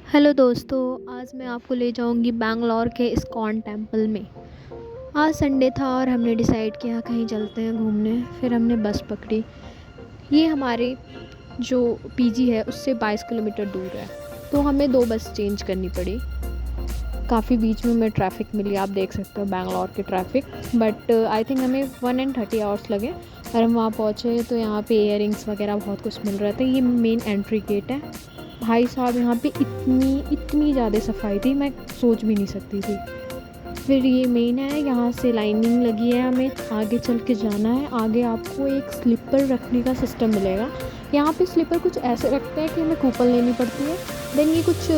Hello दोस्तों, आज मैं आपको ले जाऊंगी बैंगलोर के इस्कॉन टेम्पल में। आज संडे था और हमने डिसाइड किया कहीं चलते हैं घूमने। फिर हमने बस पकड़ी। ये हमारे जो पीजी है उससे 22 किलोमीटर दूर है, तो हमें दो बस चेंज करनी पड़ी। काफ़ी बीच में ट्रैफिक मिली, आप देख सकते हो बैंगलोर की ट्रैफिक। बट आई थिंक हमें 1 and 30 hours लगे। और हम वहाँ पहुँचे तो यहाँ पे इयररिंग्स वगैरह बहुत कुछ मिल रहा था। ये मेन एंट्री गेट है। भाई साहब, यहाँ पे इतनी इतनी ज़्यादा सफाई थी, मैं सोच भी नहीं सकती थी। फिर ये मेन है, यहाँ से लाइनिंग लगी है, हमें आगे चल के जाना है। आगे आपको एक स्लीपर रखने का सिस्टम मिलेगा। यहाँ पे स्लीपर कुछ ऐसे रखते हैं कि हमें कूपन लेनी पड़ती है। देन ये कुछ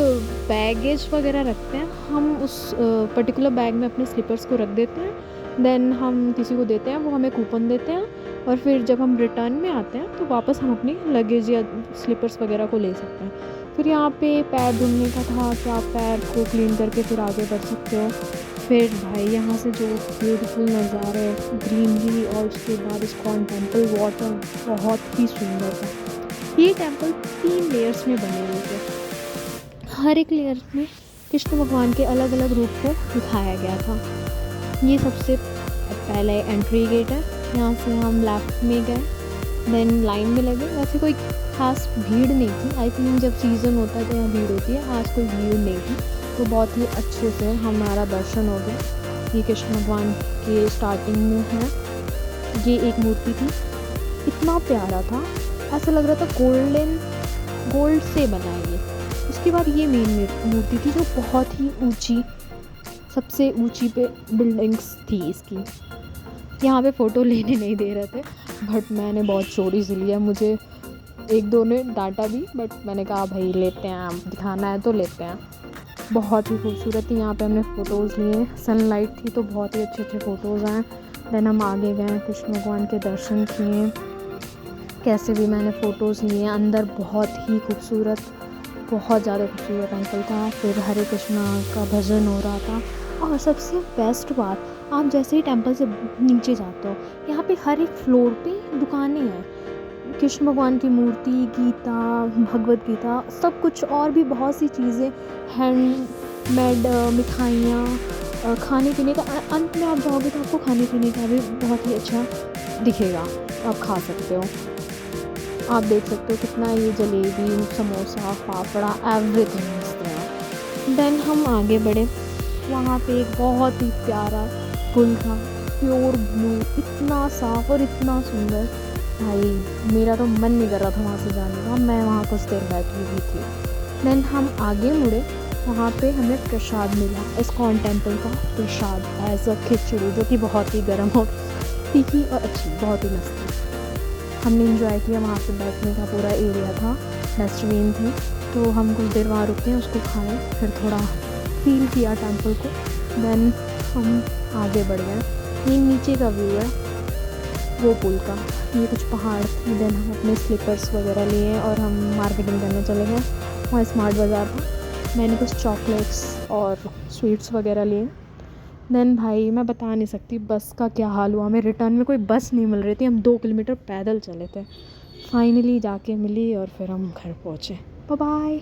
बैगेज वगैरह रखते हैं, हम उस पर्टिकुलर बैग में अपने स्लीपर्स को रख देते हैं। देन हम किसी को देते हैं, वो हमें कूपन देते हैं। और फिर जब हम रिटर्न में आते हैं तो वापस हम अपनी लगेज या स्लीपर्स वगैरह को ले सकते हैं। फिर यहाँ पे पैर धुलने का था कि आप पैर को क्लीन करके फिर आगे बढ़ सकते हो। फिर भाई यहाँ से जो ब्यूटीफुल नज़ारे, ग्रीनरी और उसके बाद इस्कॉन टेम्पल, वाटर बहुत ही सुंदर था। ये टेम्पल 3 लेयर्स में बने हुए थे। हर एक लेयर में कृष्ण भगवान के अलग अलग रूप को दिखाया गया था। ये सबसे पहले एंट्री गेट है। यहाँ से हम लेफ्ट में गए, देन लाइन में लगे। वैसे कोई खास भीड़ नहीं थी। आई थिंक जब सीज़न होता है तो यहाँ भीड़ होती है, आज कोई भीड़ नहीं थी। तो बहुत ही अच्छे से हमारा दर्शन हो गया। ये कृष्ण भगवान के स्टार्टिंग में है। ये एक मूर्ति थी, इतना प्यारा था, ऐसा लग रहा था गोल्ड से बना है ये। उसके बाद ये मेन मूर्ति थी जो बहुत ही ऊंची, सबसे ऊंची पे बिल्डिंग्स थी इसकी। यहाँ पे फ़ोटो लेने नहीं दे रहे थे, बट मैंने बहुत चोरी से लिया। मुझे एक दो ने डांटा भी, बट मैंने कहा भाई लेते हैं, दिखाना है तो लेते हैं। बहुत ही खूबसूरत थी। यहाँ पे हमने फ़ोटोज़ लिए, सनलाइट थी तो बहुत ही अच्छे अच्छे फ़ोटोज़ आए। देन हम आगे गए, कृष्ण भगवान के दर्शन किए। कैसे भी मैंने फ़ोटोज़ लिए। अंदर बहुत ही खूबसूरत, बहुत ज़्यादा खूबसूरत टेम्पल था। फिर हरे कृष्णा का भजन हो रहा था। और सबसे बेस्ट बात, आप जैसे ही टेम्पल से नीचे जाते हो, यहाँ पे हर एक फ्लोर पे दुकानें हैं। कृष्ण भगवान की मूर्ति, गीता, भगवत गीता, सब कुछ और भी बहुत सी चीज़ें, हैंडमेड मिठाइयाँ, खाने पीने का। अंत में आप जाओगे तो आपको खाने पीने का भी बहुत ही अच्छा दिखेगा, आप खा सकते हो। आप देख सकते हो कितना ये जलेबी, समोसा, फाफड़ा, एवरीथिंग इस तरह। देन हम आगे बढ़े, वहाँ पे एक बहुत ही प्यारा पुल था, प्योर ब्लू, इतना साफ़ और इतना सुंदर। भाई मेरा तो मन नहीं कर रहा था वहाँ से जाने का, मैं वहाँ कुछ देर बैठी हुई थी। देन हम आगे मुड़े, वहाँ पे हमें प्रसाद मिला, इस्कॉन टेम्पल का प्रसाद एज अ खिचड़ी, जो कि बहुत ही गर्म और तीखी और अच्छी, बहुत ही मस्त थी। हमने इंजॉय किया। वहाँ पे बैठने का पूरा एरिया था, डस्टबिन थे, तो हम कुछ देर वहाँ रुके, उसको खाए, फिर थोड़ा फील किया टेम्पल को। देन हम आगे बढ़ गए। ये नीचे का व्यू है वो पुल का, ये कुछ पहाड़ थे। देन हम अपने स्लीपर्स वगैरह लिए और हम मार्केटिंग करने चले गए। वहाँ स्मार्ट बाज़ार था, मैंने कुछ चॉकलेट्स और स्वीट्स वगैरह लिए। देन भाई मैं बता नहीं सकती बस का क्या हाल हुआ। हमें रिटर्न में कोई बस नहीं मिल रही थी, हम 2 किलोमीटर पैदल चले थे। फाइनली जाके मिली और फिर हम घर पहुँचे। Bye bye.